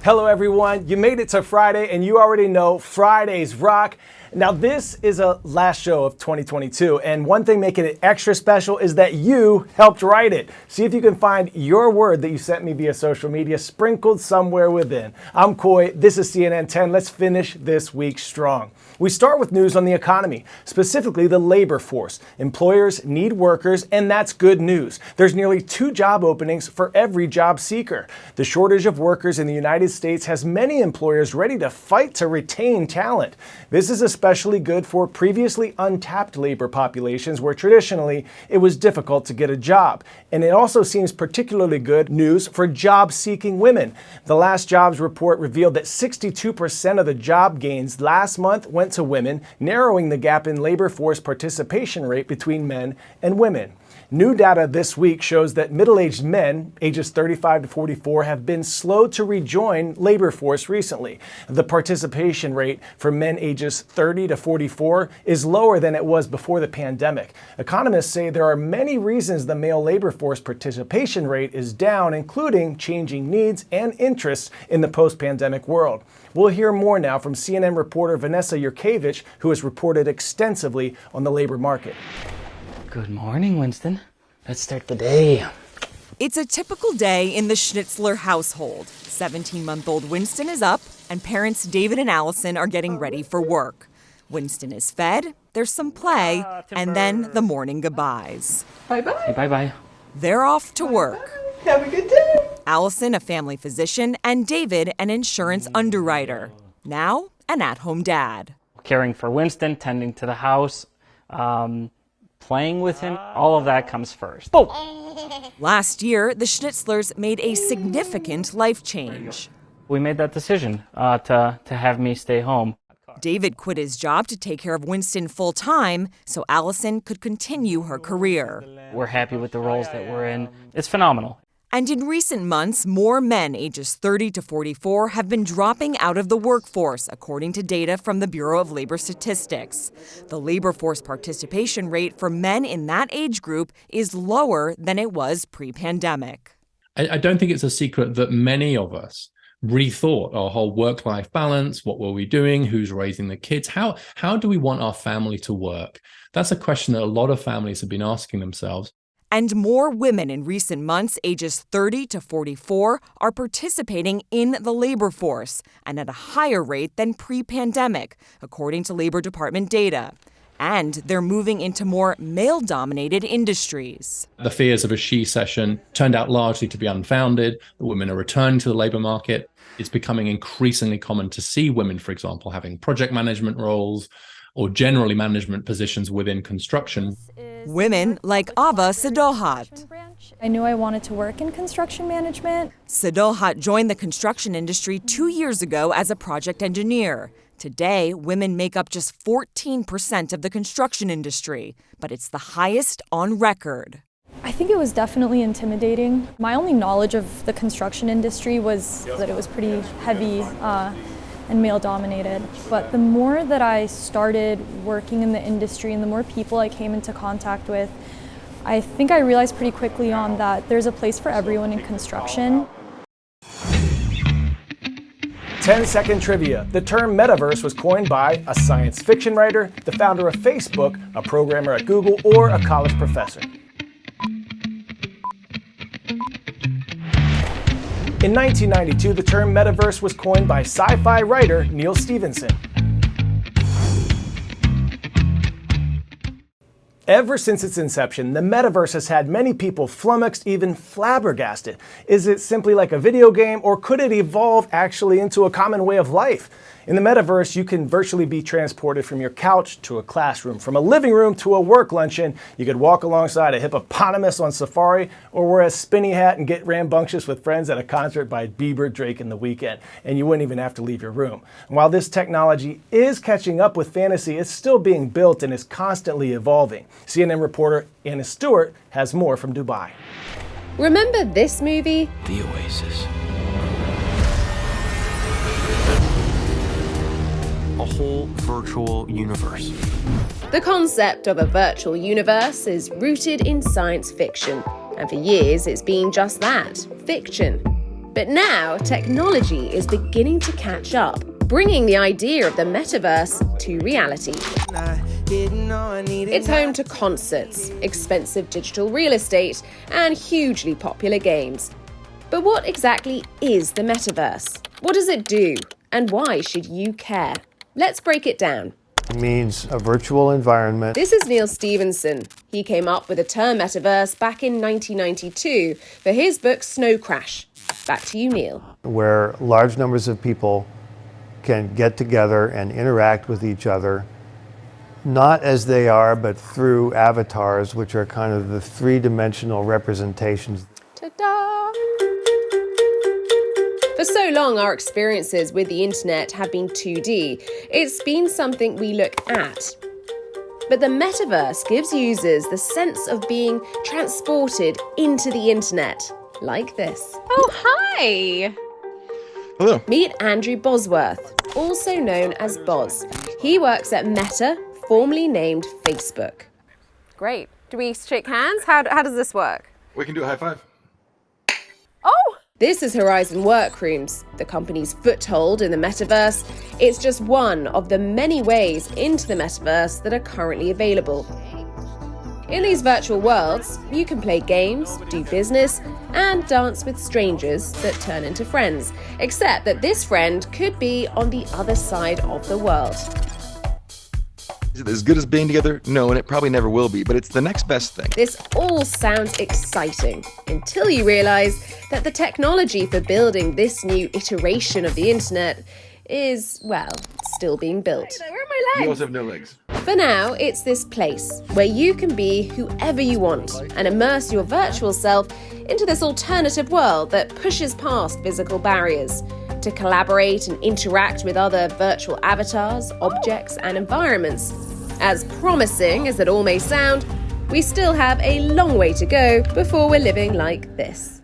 Hello everyone, you made it to Friday and you already know Fridays rock. Now this is a last show of 2022 and one thing making it extra special is that you helped write it. See if you can find your word that you sent me via social media sprinkled somewhere within. I'm Coy, this is CNN 10. Let's finish this week strong. We start with news on the economy, specifically the labor force. Employers need workers, and that's good news. There's nearly 2 job openings for every job seeker. The shortage of workers in the United States has many employers ready to fight to retain talent. This is especially good for previously untapped labor populations where traditionally it was difficult to get a job. And it also seems particularly good news for job-seeking women. The last jobs report revealed that 62% of the job gains last month went to women, narrowing the gap in labor force participation rate between men and women. New data this week shows that middle-aged men, ages 35 to 44, have been slow to rejoin labor force recently. The participation rate for men ages 30 to 44 is lower than it was before the pandemic. Economists say there are many reasons the male labor force participation rate is down, including changing needs and interests in the post-pandemic world. We'll hear more now from CNN reporter Vanessa Yurkevich, who has reported extensively on the labor market. Good morning, Winston. Let's start the day. It's a typical day in the Schnitzler household. 17-month-old Winston is up, and parents David and Allison are getting ready for work. Winston is fed, there's some play, and then the morning goodbyes. Bye-bye. Hey, bye-bye. They're off to work. Have a good day. Allison, a family physician, and David, an insurance underwriter. Now, an at-home dad. Caring for Winston, tending to the house, playing with him, all of that comes first. Oh! Last year, the Schnitzlers made a significant life change. We made that decision to have me stay home. David quit his job to take care of Winston full-time so Allison could continue her career. We're happy with the roles that we're in. It's phenomenal. And in recent months, more men ages 30 to 44 have been dropping out of the workforce, according to data from the Bureau of Labor Statistics. The labor force participation rate for men in that age group is lower than it was pre-pandemic. I don't think it's a secret that many of us rethought our whole work-life balance. What were we doing? Who's raising the kids? How do we want our family to work? That's a question that a lot of families have been asking themselves. And more women in recent months, ages 30 to 44, are participating in the labor force, and at a higher rate than pre-pandemic, according to Labor Department data. And they're moving into more male-dominated industries. The fears of a she-session turned out largely to be unfounded. The women are returning to the labor market. It's becoming increasingly common to see women, for example, having project management roles or generally management positions within construction. Women like Ava Sadohat. I knew I wanted to work in construction management. Sadohat joined the construction industry 2 years ago as a project engineer. Today, women make up just 14% of the construction industry, but it's the highest on record. I think it was definitely intimidating. My only knowledge of the construction industry was that it was pretty heavy and male-dominated. But the more that I started working in the industry and the more people I came into contact with, I think I realized pretty quickly on that there's a place for everyone in construction. 10-second trivia. The term Metaverse was coined by a science fiction writer, the founder of Facebook, a programmer at Google, or a college professor. In 1992, the term Metaverse was coined by sci-fi writer Neil Stephenson. Ever since its inception, the Metaverse has had many people flummoxed, even flabbergasted. Is it simply like a video game, or could it evolve actually into a common way of life? In the Metaverse, you can virtually be transported from your couch to a classroom, from a living room to a work luncheon. You could walk alongside a hippopotamus on safari, or wear a spinny hat and get rambunctious with friends at a concert by Bieber, Drake, and The Weeknd. And you wouldn't even have to leave your room. And while this technology is catching up with fantasy, it's still being built and is constantly evolving. CNN reporter Anna Stewart has more from Dubai. Remember this movie? The Oasis. A whole virtual universe. The concept of a virtual universe is rooted in science fiction, and for years it's been just that, fiction. But now, technology is beginning to catch up, bringing the idea of the metaverse to reality. It's home to concerts, expensive digital real estate, and hugely popular games. But what exactly is the metaverse? What does it do? And why should you care? Let's break it down. It means a virtual environment. This is Neil Stevenson. He came up with the term metaverse back in 1992 for his book Snow Crash. Back to you, Neil. Where large numbers of people can get together and interact with each other, not as they are, but through avatars, which are kind of the three-dimensional representations. Ta-da! For so long, our experiences with the internet have been 2D. It's been something we look at. But the metaverse gives users the sense of being transported into the internet, like this. Oh, hi! Hello. Meet Andrew Bosworth, also known as Boz. He works at Meta, formerly named Facebook. Great. Do we shake hands? How does this work? We can do a high five. Oh! This is Horizon Workrooms, the company's foothold in the metaverse. It's just one of the many ways into the metaverse that are currently available. In these virtual worlds, you can play games, do business, and dance with strangers that turn into friends, except that this friend could be on the other side of the world. Is it as good as being together? No, and it probably never will be, but it's the next best thing. This all sounds exciting until you realize that the technology for building this new iteration of the internet is, well, still being built. Where are my You legs? also have no legs. For now, it's this place where you can be whoever you want and immerse your virtual self into this alternative world that pushes past physical barriers to collaborate and interact with other virtual avatars, objects, and environments. As promising as it all may sound, we still have a long way to go before we're living like this.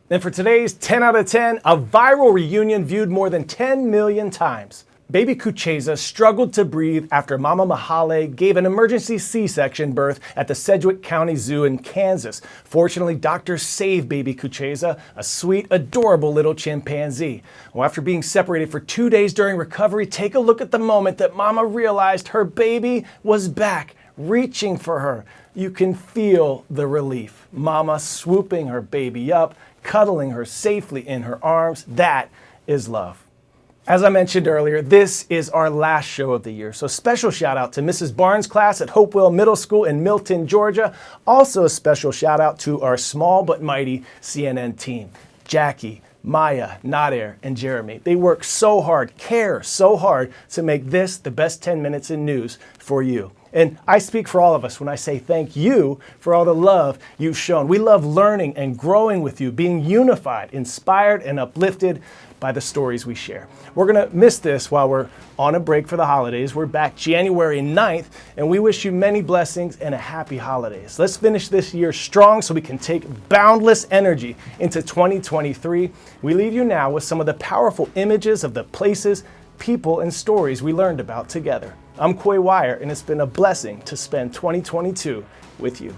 And for today's 10 out of 10, a viral reunion viewed more than 10 million times. Baby Kucheza struggled to breathe after Mama Mahale gave an emergency C-section birth at the Sedgwick County Zoo in Kansas. Fortunately, doctors saved baby Kucheza, a sweet, adorable little chimpanzee. Well, after being separated for 2 days during recovery, take a look at the moment that Mama realized her baby was back, reaching for her. You can feel the relief. Mama swooping her baby up, cuddling her safely in her arms. That is love. As I mentioned earlier, this is our last show of the year, so special shout out to Mrs. Barnes' class at Hopewell Middle School in Milton, Georgia. Also a special shout out to our small but mighty CNN team, Jackie, Maya, Nader, and Jeremy. They work so hard, care so hard to make this the best 10 minutes in news for you. And I speak for all of us when I say thank you for all the love you've shown. We love learning and growing with you, being unified, inspired, and uplifted by the stories we share. We're gonna miss this while we're on a break for the holidays. We're back January 9th, and we wish you many blessings and a happy holidays. Let's finish this year strong so we can take boundless energy into 2023. We leave you now with some of the powerful images of the places, people, and stories we learned about together. I'm Coy Wire, and it's been a blessing to spend 2022 with you.